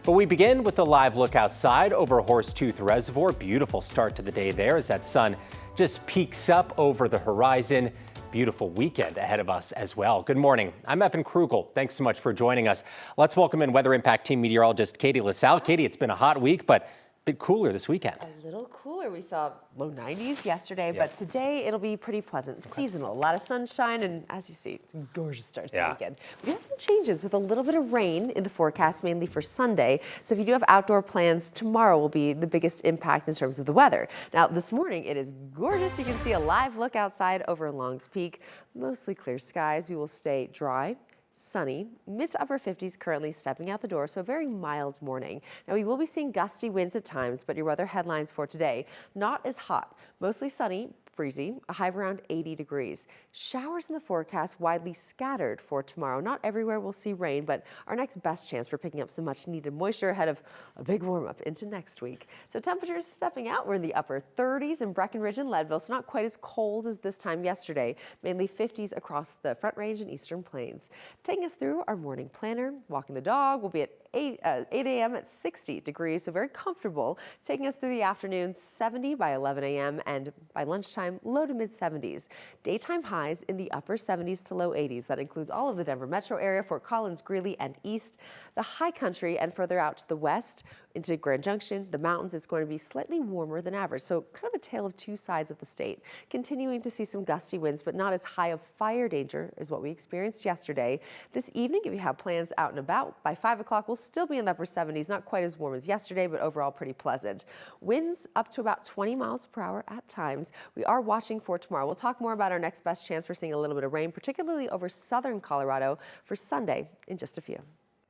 But we begin with the live look outside over Horsetooth Reservoir. Beautiful start to the day there as that sun just peeks up over the horizon. Beautiful weekend ahead of us as well. Good morning. I'm Evan Krugel. Thanks so much for joining us. Let's welcome in Weather Impact Team meteorologist Katie LaSalle. Katie, it's been a hot week, but a bit cooler this weekend. A little cooler. We saw low 90s yesterday, but today it'll be pretty pleasant. Seasonal, a lot of sunshine, and as you see, it's a gorgeous start to the weekend. We have some changes with a little bit of rain in the forecast, mainly for Sunday. So if you do have outdoor plans, tomorrow will be the biggest impact in terms of the weather. Now, this morning it is gorgeous. You can see a live look outside over Longs Peak. Mostly clear skies. We will stay dry, sunny, mid to upper 50s currently stepping out the door, so a very mild morning. Now we will be seeing gusty winds at times, but your weather headlines for today, not as hot, mostly sunny, breezy, a high of around 80 degrees. Showers in the forecast widely scattered for tomorrow. Not everywhere will see rain, but our next best chance for picking up some much needed moisture ahead of a big warm up into next week. So temperatures stepping out, we're in the upper 30s in Breckenridge and Leadville, so not quite as cold as this time yesterday, mainly 50s across the Front Range and Eastern Plains. Taking us through our morning planner, walking the dog will be at 8 a.m. at 60 degrees, so very comfortable. Taking us through the afternoon, 70 by 11 a.m. and by lunchtime, low to mid 70s. Daytime highs in the upper 70s to low 80s. That includes all of the Denver metro area, Fort Collins, Greeley, and east. The high country and further out to the west into Grand Junction, the mountains, it's going to be slightly warmer than average. So kind of a tale of two sides of the state. Continuing to see some gusty winds, but not as high of fire danger as what we experienced yesterday. This evening, if you have plans out and about, by 5 o'clock, we'll still be in the upper 70s, not quite as warm as yesterday, but overall pretty pleasant. Winds up to about 20 miles per hour at times. We are watching for tomorrow. We'll talk more about our next best chance for seeing a little bit of rain, particularly over southern Colorado for Sunday in just a few.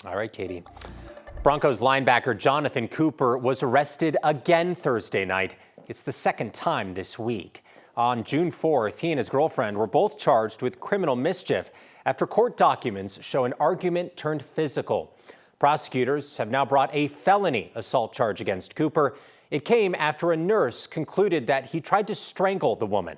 All right, Katie. Broncos linebacker Jonathan Cooper was arrested again Thursday night. It's the second time this week. On June 4th, he and his girlfriend were both charged with criminal mischief after court documents show an argument turned physical. Prosecutors have now brought a felony assault charge against Cooper. It came after a nurse concluded that he tried to strangle the woman.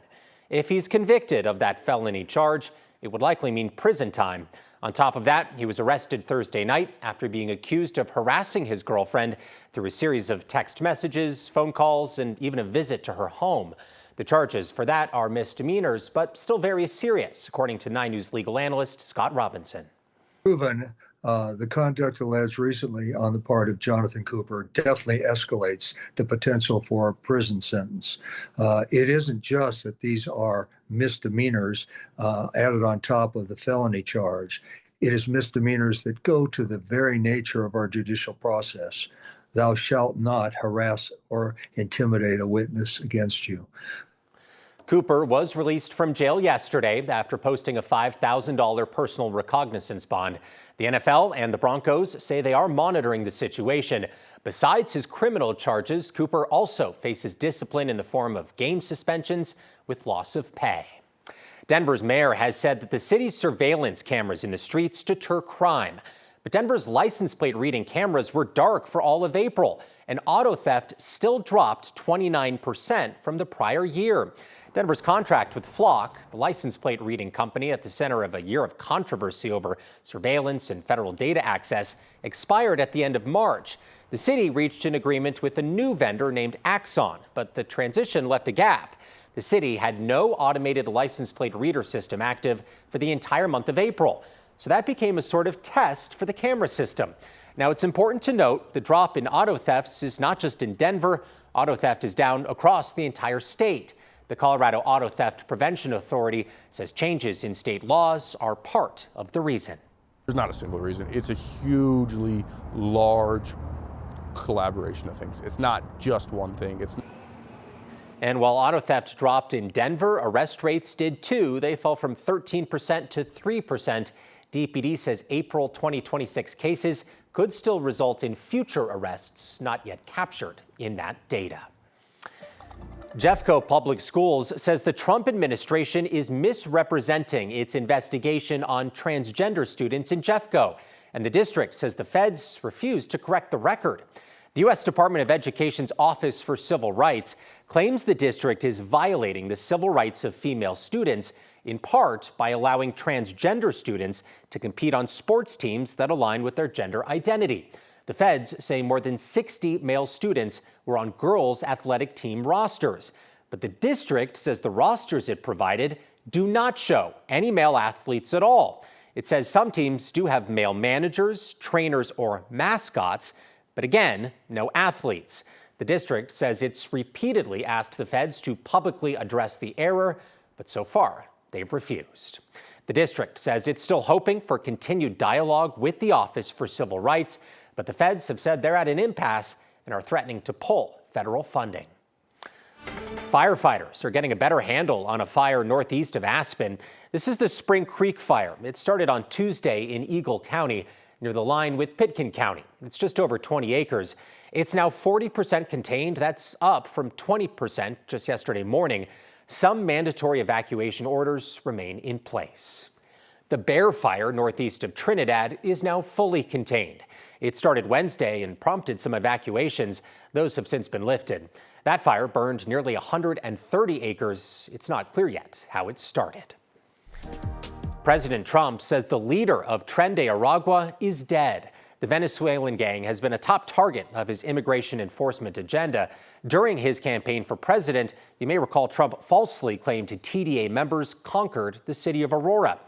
If he's convicted of that felony charge, it would likely mean prison time. On top of that, he was arrested Thursday night after being accused of harassing his girlfriend through a series of text messages, phone calls, and even a visit to her home. The charges for that are misdemeanors, but still very serious, according to 9 News legal analyst Scott Robinson. Proven the conduct alleged recently on the part of Jonathan Cooper definitely escalates the potential for a prison sentence. It isn't just that these are misdemeanors added on top of the felony charge. It is misdemeanors that go to the very nature of our judicial process. Thou shalt not harass or intimidate a witness against you. Cooper was released from jail yesterday after posting a $5,000 personal recognizance bond. The NFL and the Broncos say they are monitoring the situation. Besides his criminal charges, Cooper also faces discipline in the form of game suspensions with loss of pay. Denver's mayor has said that the city's surveillance cameras in the streets deter crime. But Denver's license plate reading cameras were dark for all of April, and auto theft still dropped 29% from the prior year. Denver's contract with Flock, the license plate reading company at the center of a year of controversy over surveillance and federal data access, expired at the end of March. The city reached an agreement with a new vendor named Axon, but the transition left a gap. The city had no automated license plate reader system active for the entire month of April. So that became a sort of test for the camera system. Now, it's important to note the drop in auto thefts is not just in Denver. Auto theft is down across the entire state. The Colorado Auto Theft Prevention Authority says changes in state laws are part of the reason. There's not a single reason. It's a hugely large collaboration of things. It's not just one thing. And while auto theft dropped in Denver, arrest rates did too. They fell from 13% to 3%. DPD says April 2026 cases could still result in future arrests not yet captured in that data. Jeffco Public Schools says the Trump administration is misrepresenting its investigation on transgender students in Jeffco, and the district says the feds refused to correct the record. The U.S. Department of Education's Office for Civil Rights claims the district is violating the civil rights of female students, in part by allowing transgender students to compete on sports teams that align with their gender identity. The feds say more than 60 male students were on girls' athletic team rosters. But the district says the rosters it provided do not show any male athletes at all. It says some teams do have male managers, trainers, or mascots, but again, no athletes. The district says it's repeatedly asked the feds to publicly address the error, but so far they've refused. The district says it's still hoping for continued dialogue with the Office for Civil Rights, but the feds have said they're at an impasse and are threatening to pull federal funding. Firefighters are getting a better handle on a fire northeast of Aspen. This is the Spring Creek fire. It started on Tuesday in Eagle County near the line with Pitkin County. It's just over 20 acres. It's now 40% contained. That's up from 20% just yesterday morning. Some mandatory evacuation orders remain in place. The Bear Fire northeast of Trinidad is now fully contained. It started Wednesday and prompted some evacuations. Those have since been lifted. That fire burned nearly 130 acres. It's not clear yet how it started. President Trump says the leader of Tren de Aragua is dead. The Venezuelan gang has been a top target of his immigration enforcement agenda. During his campaign for president, you may recall Trump falsely claimed TDA members conquered the city of Aurora.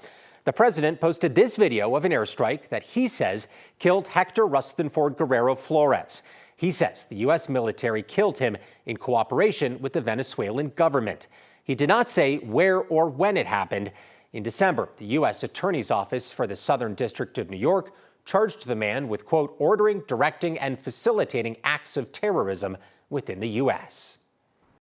The president posted this video of an airstrike that he says killed Hector Rutherford Guerrero Flores. He says the U.S. military killed him in cooperation with the Venezuelan government. He did not say where or when it happened. In December, the U.S. Attorney's Office for the Southern District of New York charged the man with, quote, ordering, directing, and facilitating acts of terrorism within the U.S.